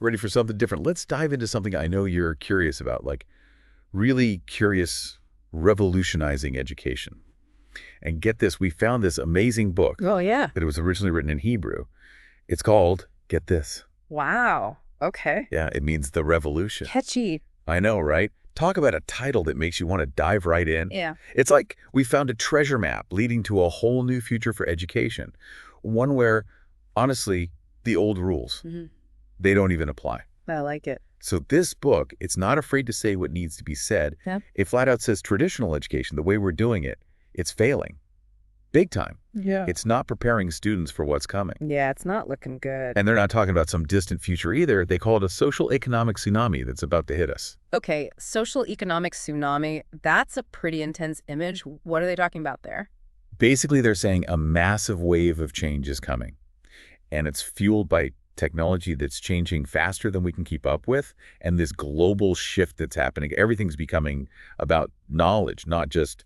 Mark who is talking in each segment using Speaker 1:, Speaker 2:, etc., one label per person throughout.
Speaker 1: ready for something different. Let's dive into something I know you're curious about, like really curious, revolutionizing education. And get this, we found this amazing book.
Speaker 2: Oh, yeah.
Speaker 1: But it was originally written in Hebrew. It's called, get this.
Speaker 2: Wow. Okay.
Speaker 1: Yeah, it means the revolution.
Speaker 2: Catchy.
Speaker 1: I know, right? Talk about a title that makes you want to dive right in.
Speaker 2: Yeah.
Speaker 1: It's like we found a treasure map leading to a whole new future for education. One where, honestly, the old rules, they don't even apply.
Speaker 2: I like it.
Speaker 1: So this book, it's not afraid to say what needs to be said.
Speaker 2: Yep.
Speaker 1: It flat out says traditional education, the way we're doing it, it's failing. Big time.
Speaker 2: Yeah.
Speaker 1: It's not preparing students for what's coming.
Speaker 2: Yeah, it's not looking good.
Speaker 1: And they're not talking about some distant future either. They call it a social economic tsunami that's about to hit us.
Speaker 2: Okay, social economic tsunami, that's a pretty intense image. What are they talking about there?
Speaker 1: Basically, they're saying a massive wave of change is coming. And it's fueled by technology that's changing faster than we can keep up with, and this global shift that's happening. Everything's becoming about knowledge, not just,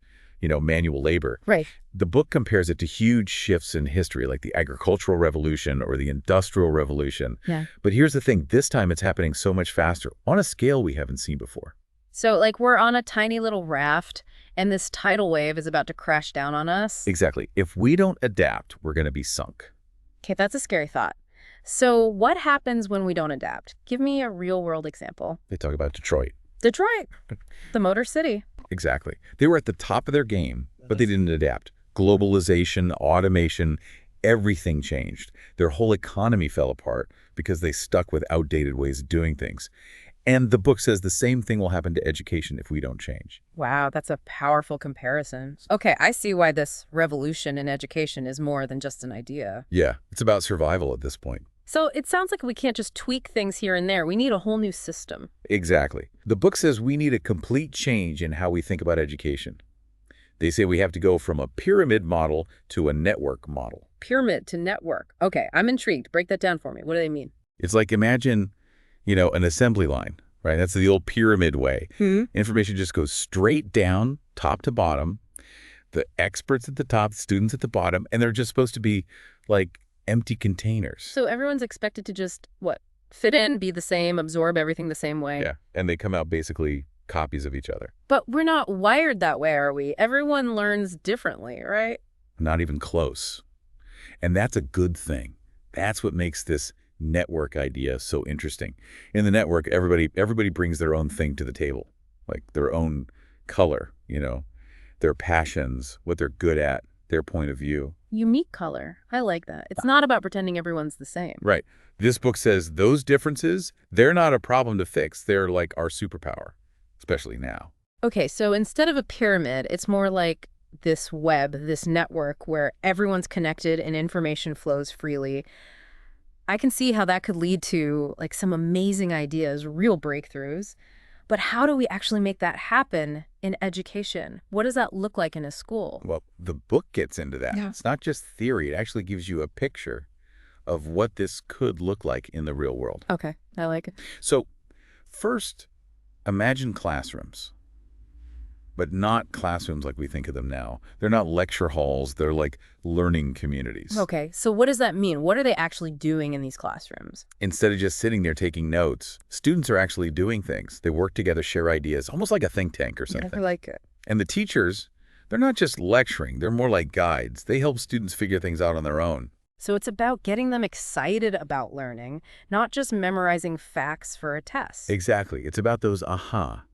Speaker 1: manual labor.
Speaker 2: Right.
Speaker 1: The book compares it to huge shifts in history, like the agricultural revolution or the industrial revolution.
Speaker 2: Yeah.
Speaker 1: But here's the thing, this time it's happening so much faster, on a scale we haven't seen before.
Speaker 2: So, like, we're on a tiny little raft, and this tidal wave is about to crash down on us?
Speaker 1: Exactly. If we don't adapt, we're going to be sunk.
Speaker 2: Okay, that's a scary thought. So what happens when we don't adapt? Give me a real-world example.
Speaker 1: They talk about Detroit.
Speaker 2: Detroit, the Motor City.
Speaker 1: Exactly. They were at the top of their game, but they didn't adapt. Globalization, automation, everything changed. Their whole economy fell apart because they stuck with outdated ways of doing things. And the book says the same thing will happen to education if we don't change.
Speaker 2: Wow, that's a powerful comparison. Okay, I see why this revolution in education is more than just an idea.
Speaker 1: Yeah, it's about survival at this point.
Speaker 2: So it sounds like we can't just tweak things here and there. We need a whole new system.
Speaker 1: Exactly. The book says we need a complete change in how we think about education. They say we have to go from a pyramid model to a network model.
Speaker 2: Pyramid to network. Okay, I'm intrigued. Break that down for me. What do they mean?
Speaker 1: It's like imagine, an assembly line, right? That's the old pyramid way. Information just goes straight down, top to bottom. The experts at the top, the students at the bottom, and they're just supposed to be like empty containers.
Speaker 2: So everyone's expected to just, fit in, be the same, absorb everything the same way?
Speaker 1: Yeah, and they come out basically copies of each other.
Speaker 2: But we're not wired that way, are we? Everyone learns differently, right?
Speaker 1: Not even close. And that's a good thing. That's what makes this network idea so interesting. In the network, everybody brings their own thing to the table, like their own color, their passions, what they're good at, their point of view.
Speaker 2: Unique color. I like that. It's not about pretending everyone's the same.
Speaker 1: Right. This book says those differences, they're not a problem to fix. They're like our superpower, especially now.
Speaker 2: Okay, so instead of a pyramid, it's more like this web, this network where everyone's connected and information flows freely. I can see how that could lead to some amazing ideas, real breakthroughs. But how do we actually make that happen in education? What does that look like in a school?
Speaker 1: Well, the book gets into that.
Speaker 2: Yeah.
Speaker 1: It's not just theory. It actually gives you a picture of what this could look like in the real world.
Speaker 2: Okay, I like it.
Speaker 1: So first, imagine classrooms, but not classrooms like we think of them now. They're not lecture halls. They're like learning communities.
Speaker 2: Okay, so what does that mean? What are they actually doing in these classrooms?
Speaker 1: Instead of just sitting there taking notes, students are actually doing things. They work together, share ideas, almost like a think tank or something.
Speaker 2: I like it.
Speaker 1: And the teachers, they're not just lecturing. They're more like guides. They help students figure things out on their own.
Speaker 2: So it's about getting them excited about learning, not just memorizing facts for a test.
Speaker 1: Exactly. It's about those aha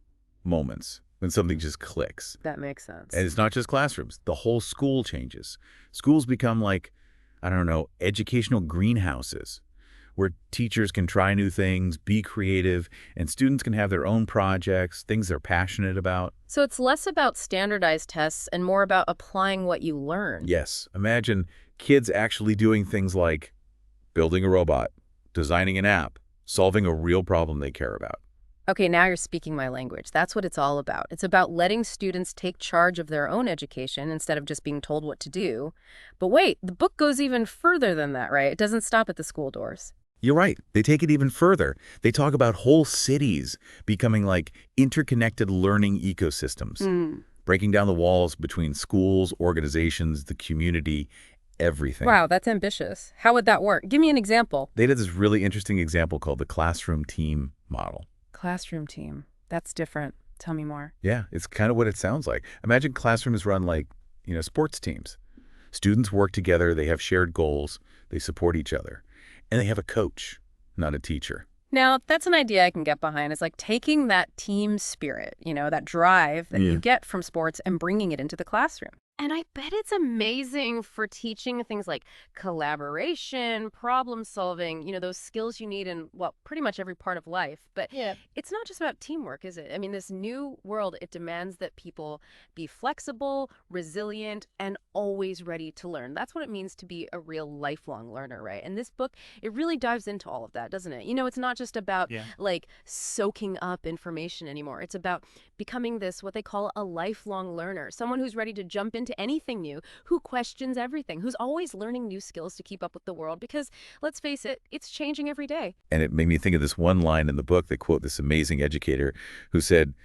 Speaker 1: moments when something just clicks.
Speaker 2: That makes sense.
Speaker 1: And it's not just classrooms. The whole school changes. Schools become like, educational greenhouses where teachers can try new things, be creative, and students can have their own projects, things they're passionate about.
Speaker 2: So it's less about standardized tests and more about applying what you learn.
Speaker 1: Yes. Imagine kids actually doing things like building a robot, designing an app, solving a real problem they care about.
Speaker 2: Okay, now you're speaking my language. That's what it's all about. It's about letting students take charge of their own education instead of just being told what to do. But wait, the book goes even further than that, right? It doesn't stop at the school doors.
Speaker 1: You're right. They take it even further. They talk about whole cities becoming like interconnected learning ecosystems, breaking down the walls between schools, organizations, the community. everything.
Speaker 2: Wow, that's ambitious. How would that work? Give me an example.
Speaker 1: They did this really interesting example called the classroom team model.
Speaker 2: Classroom team. That's different. Tell me more.
Speaker 1: Yeah, it's kind of what it sounds like. Imagine classrooms run like, sports teams. Students work together, they have shared goals, they support each other, and they have a coach, not a teacher.
Speaker 2: Now, that's an idea I can get behind. It's like taking that team spirit, that drive that you get from sports and bringing it into the classroom. And I bet it's amazing for teaching things like collaboration, problem solving, those skills you need in, well, pretty much every part of life. But it's not just about teamwork, is it? I mean, this new world, it demands that people be flexible, resilient, and always ready to learn. That's what it means to be a real lifelong learner, right? And this book, it really dives into all of that, doesn't it? It's not just about like soaking up information anymore. It's about becoming this, what they call a lifelong learner, someone who's ready to jump into anything new, who questions everything, who's always learning new skills to keep up with the world, because let's face it, it's changing every day.
Speaker 1: And it made me think of this one line in the book. They quote this amazing educator who said,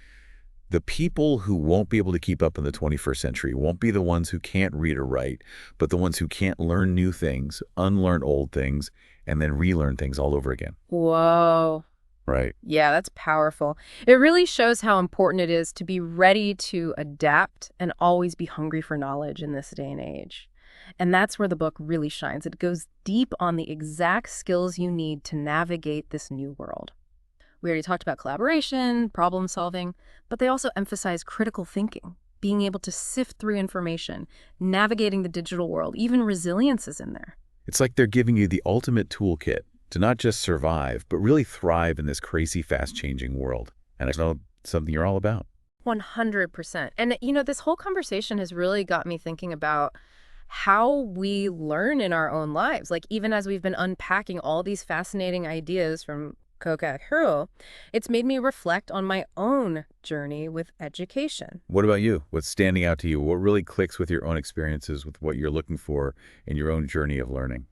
Speaker 1: the people who won't be able to keep up in the 21st century won't be the ones who can't read or write, but the ones who can't learn new things, unlearn old things, and then relearn things all over again.
Speaker 2: Whoa.
Speaker 1: Right.
Speaker 2: Yeah, that's powerful. It really shows how important it is to be ready to adapt and always be hungry for knowledge in this day and age. And that's where the book really shines. It goes deep on the exact skills you need to navigate this new world. We already talked about collaboration, problem solving, but they also emphasize critical thinking, being able to sift through information, navigating the digital world. Even resilience is in there.
Speaker 1: It's like they're giving you the ultimate toolkit to not just survive, but really thrive in this crazy, fast-changing world. And I know it's something you're all about.
Speaker 2: 100%. And, this whole conversation has really got me thinking about how we learn in our own lives. Like, even as we've been unpacking all these fascinating ideas from Qianru, it's made me reflect on my own journey with education.
Speaker 1: What about you? What's standing out to you? What really clicks with your own experiences, with what you're looking for in your own journey of learning?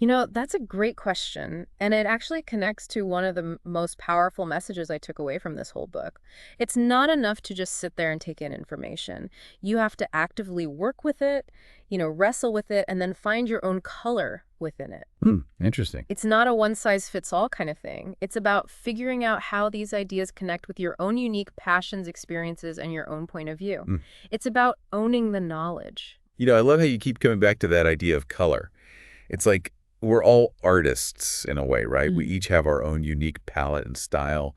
Speaker 2: That's a great question, and it actually connects to one of the most powerful messages I took away from this whole book. It's not enough to just sit there and take in information. You have to actively work with it, wrestle with it, and then find your own color within it.
Speaker 1: Interesting.
Speaker 2: It's not a one-size-fits-all kind of thing. It's about figuring out how these ideas connect with your own unique passions, experiences, and your own point of view. It's about owning the knowledge.
Speaker 1: I love how you keep coming back to that idea of color. It's like we're all artists in a way, right? We each have our own unique palette and style,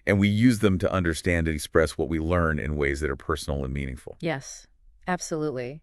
Speaker 1: and we use them to understand and express what we learn in ways that are personal and meaningful.
Speaker 2: Yes, absolutely.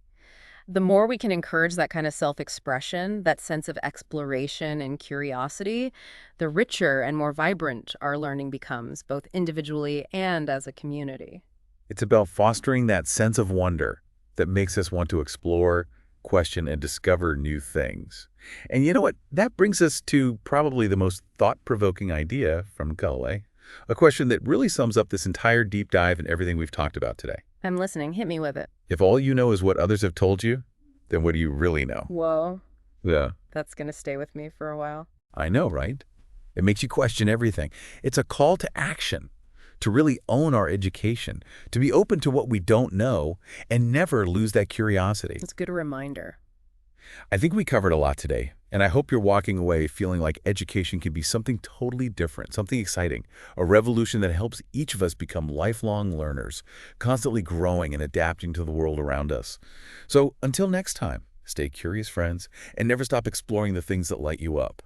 Speaker 2: The more we can encourage that kind of self-expression, that sense of exploration and curiosity, the richer and more vibrant our learning becomes, both individually and as a community.
Speaker 1: It's about fostering that sense of wonder that makes us want to explore, question, and discover new things. And you know what? That brings us to probably the most thought-provoking idea from Galway, a question that really sums up this entire deep dive and everything we've talked about today.
Speaker 2: I'm listening. Hit me with it.
Speaker 1: If all you know is what others have told you, then what do you really know?
Speaker 2: Whoa.
Speaker 1: Yeah.
Speaker 2: That's going to stay with me for a while.
Speaker 1: I know, right? It makes you question everything. It's a call to action, to really own our education, to be open to what we don't know, and never lose that curiosity.
Speaker 2: It's a good reminder.
Speaker 1: I think we covered a lot today, and I hope you're walking away feeling like education can be something totally different, something exciting, a revolution that helps each of us become lifelong learners, constantly growing and adapting to the world around us. So until next time, stay curious, friends, and never stop exploring the things that light you up.